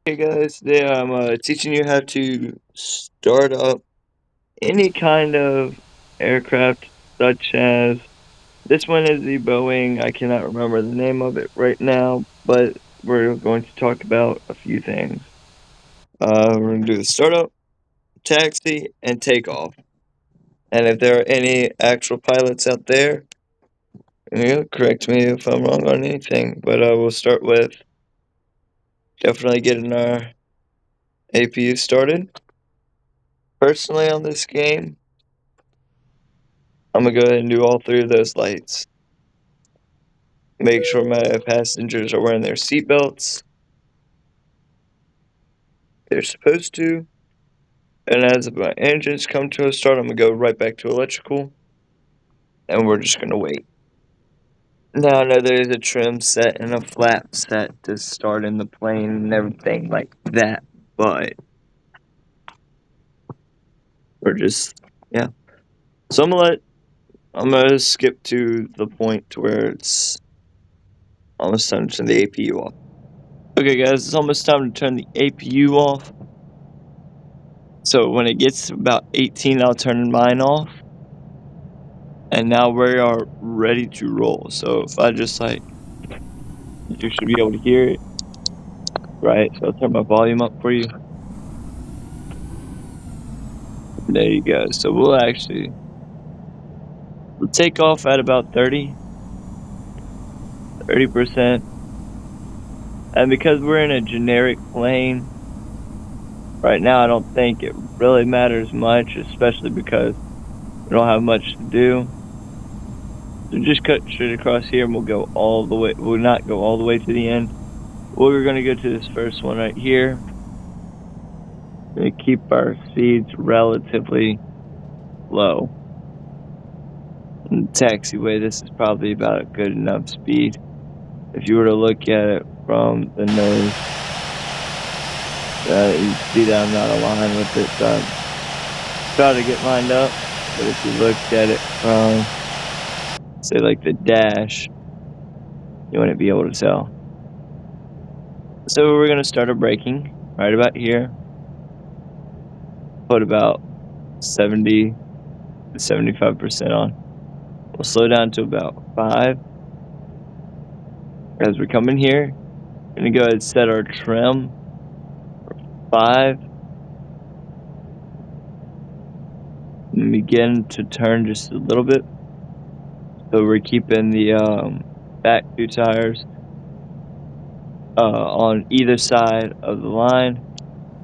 Hey guys, today I'm teaching you how to start up any kind of aircraft, such as this one is the Boeing. I cannot remember the name of it right now, but we're going to talk about a few things. We're going to do the startup, taxi, and takeoff. And if there are any actual pilots out there, correct me if I'm wrong on anything, but we'll start with definitely getting our APU started. Personally, on this game, I'm gonna go ahead and do all three of those lights. Make sure my passengers are wearing their seatbelts. They're supposed to. And as my engines come to a start, I'm gonna go right back to electrical. And we're just gonna wait. Now I know there's a trim set and a flap set to start in the plane and everything like that, but we're just, yeah. So I'm gonna skip to the point where it's almost time to turn the APU off. Okay guys, it's almost time to turn the APU off. So when it gets to about 18, I'll turn mine off. And now we are ready to roll. So if I just you should be able to hear it, right? So I'll turn my volume up for you. There you go. So we'll take off at about 30%. And because we're in a generic plane, right now I don't think it really matters much, especially because we don't have much to do. So just cut straight across here and we'll go all the way. We'll not go all the way to the end. We're going to go to this first one right here. We're going to keep our speeds relatively low. In the taxiway, this is probably about a good enough speed. If you were to look at it from the nose, you see that I'm not aligned with it. So I'm trying to get lined up. But if you looked at it from, say, like the dash, you wouldn't be able to tell. So we're going to start our braking right about here. Put about 70 to 75% on. We'll slow down to about 5. As we come in here, I'm going to go ahead and set our trim for 5. And begin to turn just a little bit. So we're keeping the back 2 tires on either side of the line.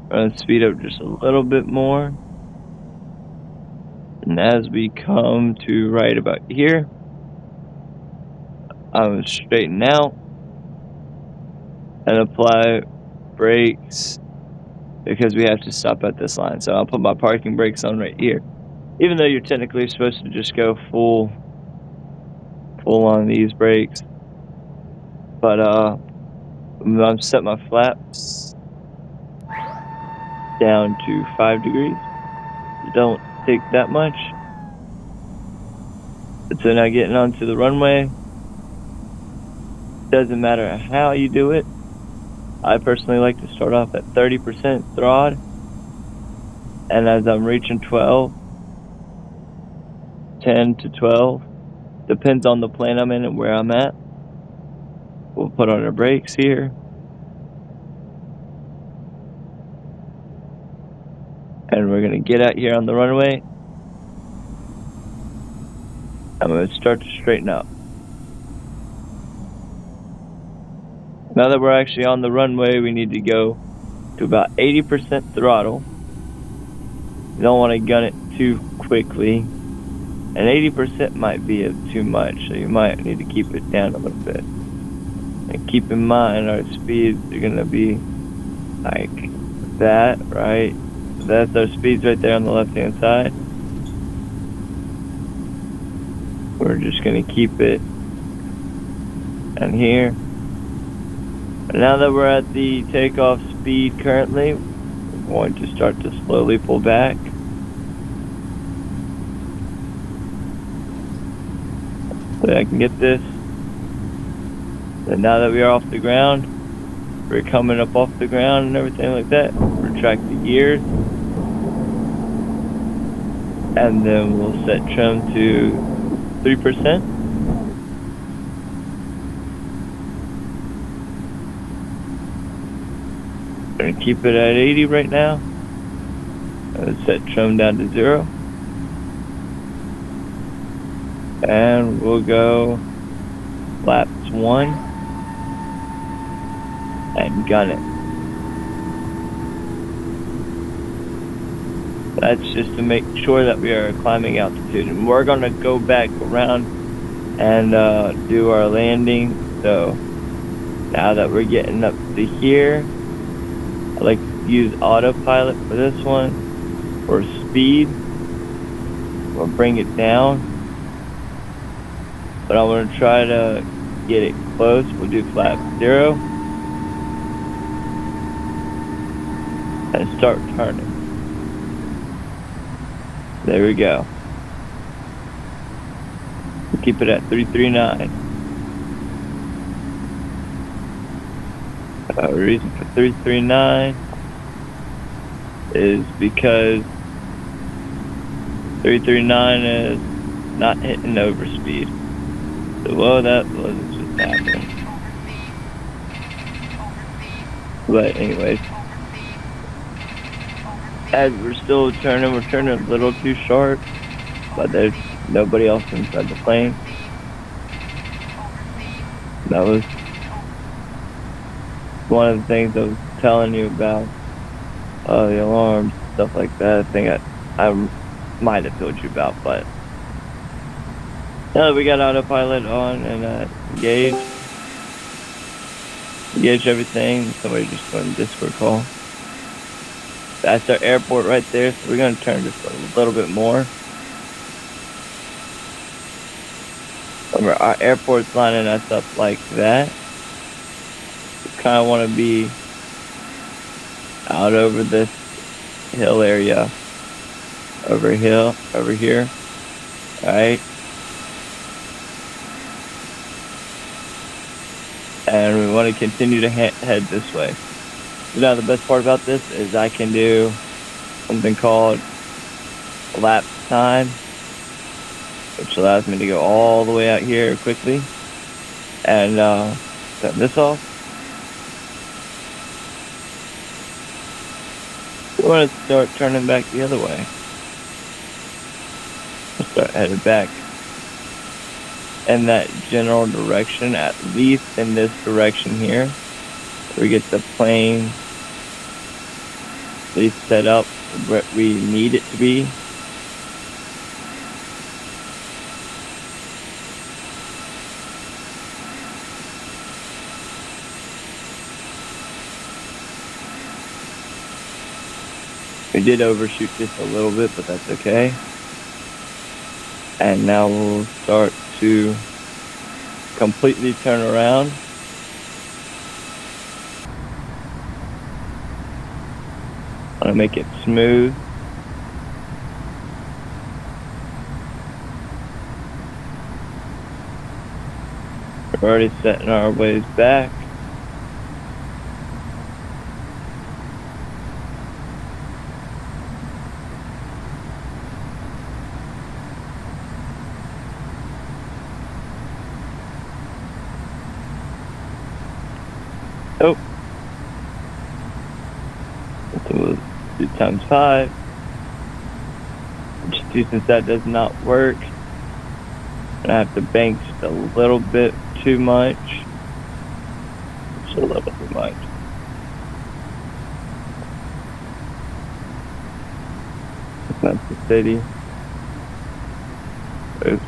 We're going to speed up just a little bit more. And as we come to right about here, I'm going to straighten out and apply brakes because we have to stop at this line. So I'll put my parking brakes on right here. Even though you're technically supposed to just go full on these brakes. But I'm set my flaps down to 5 degrees. Don't take that much. So now getting onto the runway. Doesn't matter how you do it. I personally like to start off at 30% throttle. And as I'm reaching 12, 10 to 12, depends on the plane I'm in and where I'm at. We'll put on our brakes here. And we're going to get out here on the runway. I'm going to start to straighten out. Now that we're actually on the runway, we need to go to about 80% throttle. You don't want to gun it too quickly. And 80% might be too much, so you might need to keep it down a little bit. And keep in mind, our speeds are going to be like that, right? That's our speeds right there on the left-hand side. We're just going to keep it and here. And now that we're at the takeoff speed currently, we're going to start to slowly pull back. So I can get this. And now that we are off the ground, we're coming up off the ground and everything like that. Retract the gears. And then we'll set trim to 3%. Gonna keep it at 80 right now. Set trim down to 0. And we'll go flaps 1 and gun it. That's just to make sure that we are climbing altitude. And we're gonna go back around and do our landing. So now that we're getting up to here, I like to use autopilot for this one. For speed, we'll bring it down. But I want to try to get it close. We'll do flap 0. And start turning. There we go. We'll keep it at 339. The reason for 339 is because 339 is not hitting overspeed. So, well, that wasn't just happening. But anyways, as we're still turning, we're turning a little too sharp, but there's nobody else inside the plane. That was one of the things I was telling you about, the alarms, stuff like that. I think I might have told you about, but now that we got autopilot on and engaged everything. Somebody just joined the Discord call. That's our airport right there, so we're going to turn just a little bit more. Remember, our airport's lining us up like that. We kind of want to be out over this hill area. Over here. Alright. And we want to continue to head this way. Now the best part about this is I can do something called lap time, which allows me to go all the way out here quickly and turn this off. We want to start turning back the other way. We'll start headed back in that general direction, at least in this direction here. We get the plane at least set up where we need it to be. We did overshoot just a little bit, but that's okay. And now we'll start to completely turn around. I want to make it smooth. We're already setting our ways back. Oh. So we'll do times 5. Since that does not work, I have to bank just a little bit too much. Just a little too much. That's the city. Oops.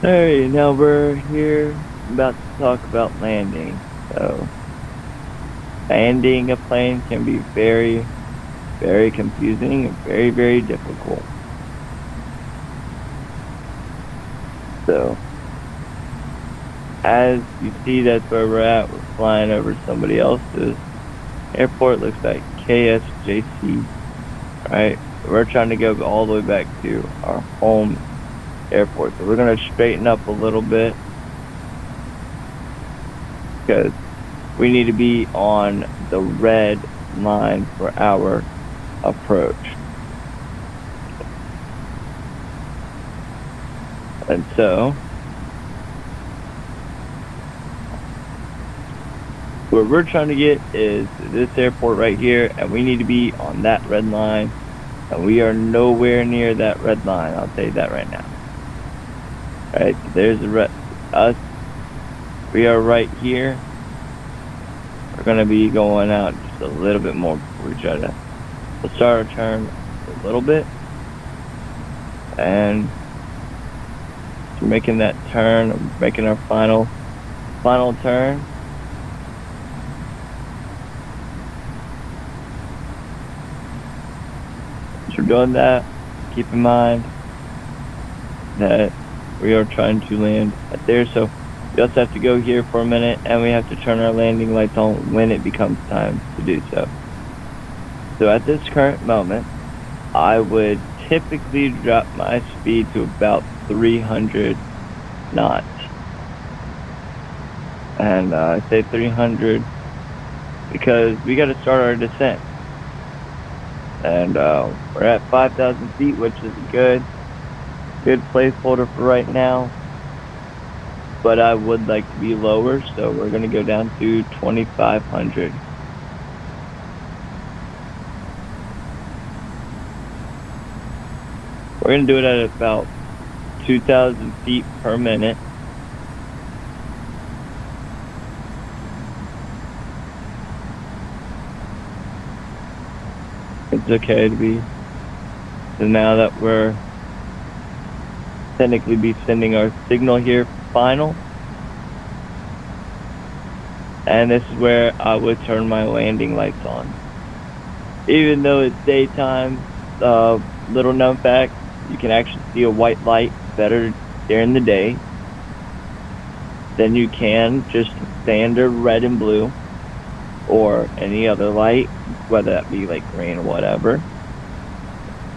Alright, now we're here about to talk about landing. So, landing a plane can be very, very confusing and very, very difficult. So, as you see, that's where we're at. We're flying over somebody else's airport. Looks like KSJC. Right? We're trying to go all the way back to our home airport. So we're going to straighten up a little bit because we need to be on the red line for our approach. And so, where we're trying to get is this airport right here, and we need to be on that red line, and we are nowhere near that red line. I'll tell you that right now. All right, so there's the us. We are right here. We're gonna be going out just a little bit more before we try to. We'll start our turn a little bit, and we're making that turn, making our final turn. As we're doing that, keep in mind that we are trying to land at there, so we also have to go here for a minute, and we have to turn our landing lights on when it becomes time to do so. So at this current moment, I would typically drop my speed to about 300 knots. And I say 300 because we got to start our descent. And we're at 5,000 feet, which is a good placeholder for right now. But I would like to be lower, so we're going to go down to 2,500. We're going to do it at about 2,000 feet per minute. It's okay to be. So now that we're technically be sending our signal here final. And this is where I would turn my landing lights on. Even though it's daytime, little known fact, you can actually see a white light better during the day than you can just standard red and blue or any other light, whether that be like green or whatever.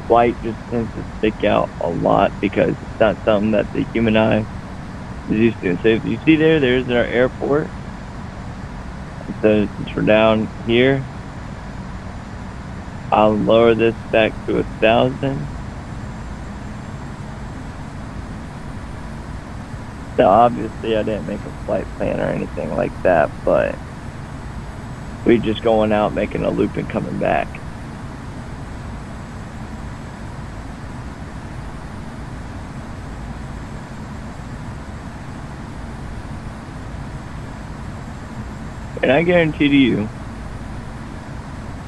White just tends to stick out a lot because it's not something that the human eye is used to. So if you see there's our airport. So since we're down here, I'll lower this back to 1,000. Now obviously I didn't make a flight plan or anything like that, but we're just going out, making a loop and coming back. And I guarantee to you,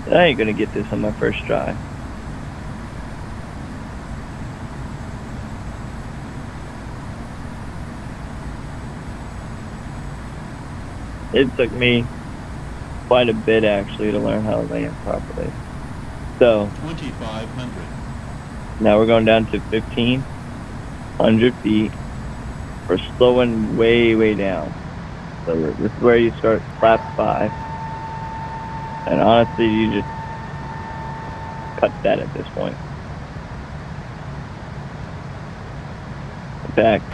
I ain't gonna get this on my first try. It took me quite a bit actually to learn how to land properly. So 2,500. Now we're going down to 1,500 feet. We're slowing way down. So this is where you start flap 5. And honestly, you just cut that at this point. In fact,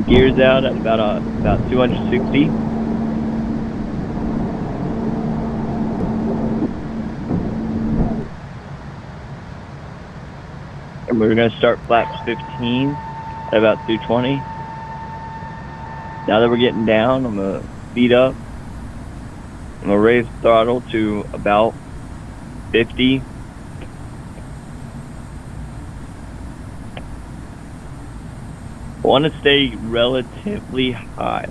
gears out at about 260. And we're going to start flaps 15 at about 220. Now that we're getting down, I'm going to speed up. I'm going to raise the throttle to about 50. I want to stay relatively high.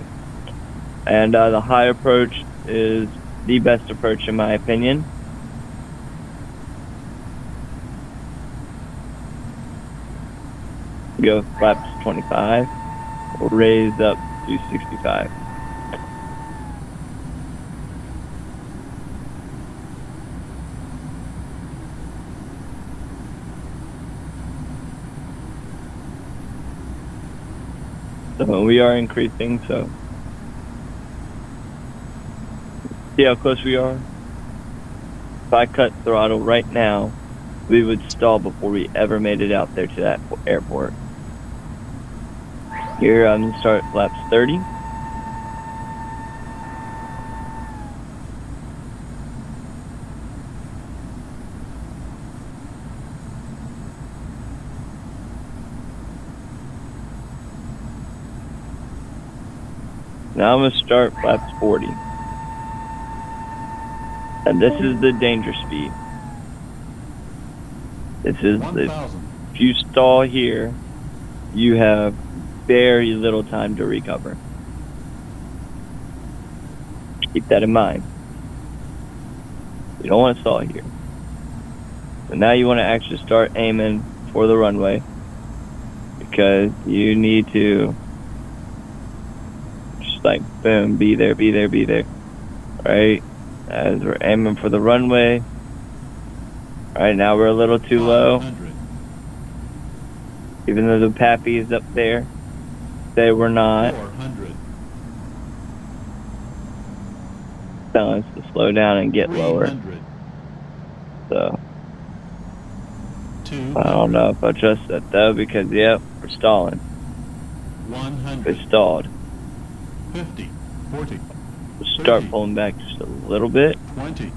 And the high approach is the best approach in my opinion. Go flaps 25. We'll raise up to 65. So we are increasing, so see how close we are? If I cut throttle right now, we would stall before we ever made it out there to that airport. Here, I'm going to start flaps 30. Now I'm going to start flaps 40. And this is the danger speed. This is if you stall here, you have very little time to recover. Keep that in mind. You don't want to stall here. So now you want to actually start aiming for the runway, because you need to just like boom, be there, be there, be there. Right? As we're aiming for the runway. Right now we're a little too low. Even though the Pappy is up there, say we're not. Telling us to slow down and get lower. So I don't know if I trust that though, because yep, we're stalling. 100. We stalled. 50, 40. We'll start pulling back just a little bit. 20.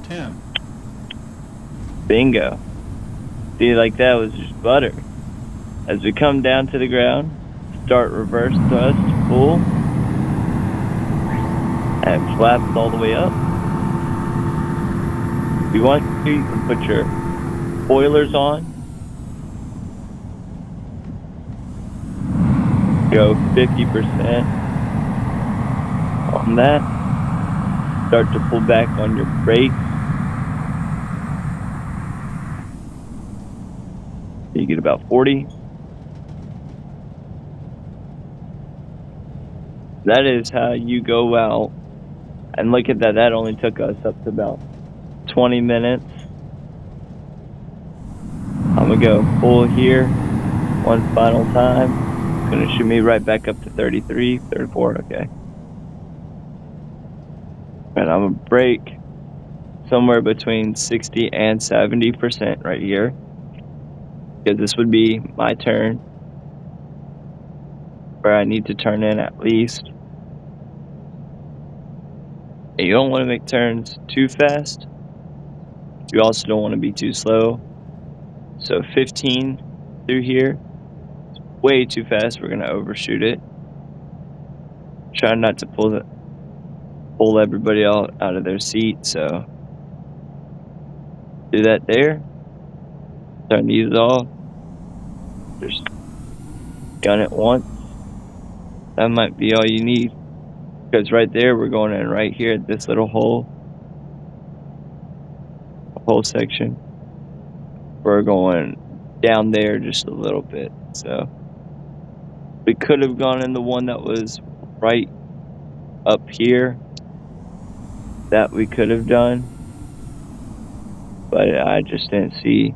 10. Bingo. See, like that was just butter. As we come down to the ground, start reverse thrust, pull, and flaps all the way up. If you want to, you can put your spoilers on. Go 50% on that. Start to pull back on your brakes. You get about 40. That is how you go out. And look at that, that only took us up to about 20 minutes. I'm gonna go full here one final time. It's gonna shoot me right back up to 33, 34, okay. And I'm gonna brake somewhere between 60 and 70% right here, because this would be my turn, where I need to turn in at least. And you don't want to make turns too fast. You also don't want to be too slow. So 15 through here, way too fast. We're gonna overshoot it. Try not to pull everybody out of their seat. So do that there. Turn these off. Just gun it once. That might be all you need, because right there we're going in right here at this little hole section. We're going down there just a little bit. So we could have gone in the one that was right up here. That we could have done, but I just didn't see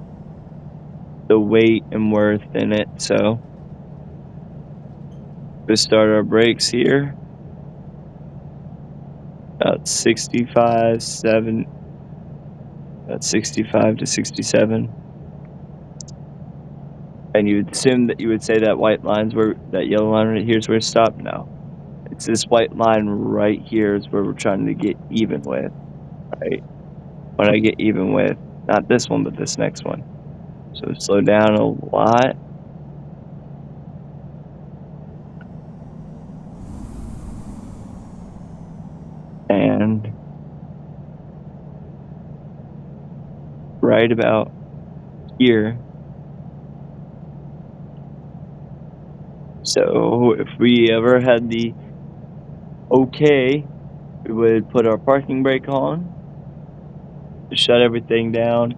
the weight and worth in it. So we start our brakes here. About 65 to 67. And you would assume that you would say that white line's where, that yellow line right here is where it stopped. No. It's this white line right here is where we're trying to get even with, right? When I get even with, not this one, but this next one. So slow down a lot. And right about here. So if we ever had the okay, we would put our parking brake on, shut everything down.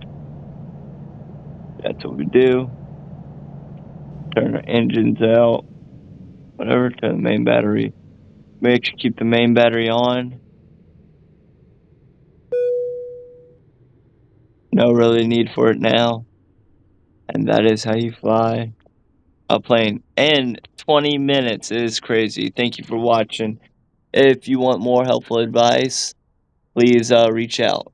That's what we do. Turn our engines out, whatever, turn the main battery. Make sure to keep the main battery on. No really need for it now. And that is how you fly a plane in 20 minutes. It is crazy. Thank you for watching. If you want more helpful advice, please reach out.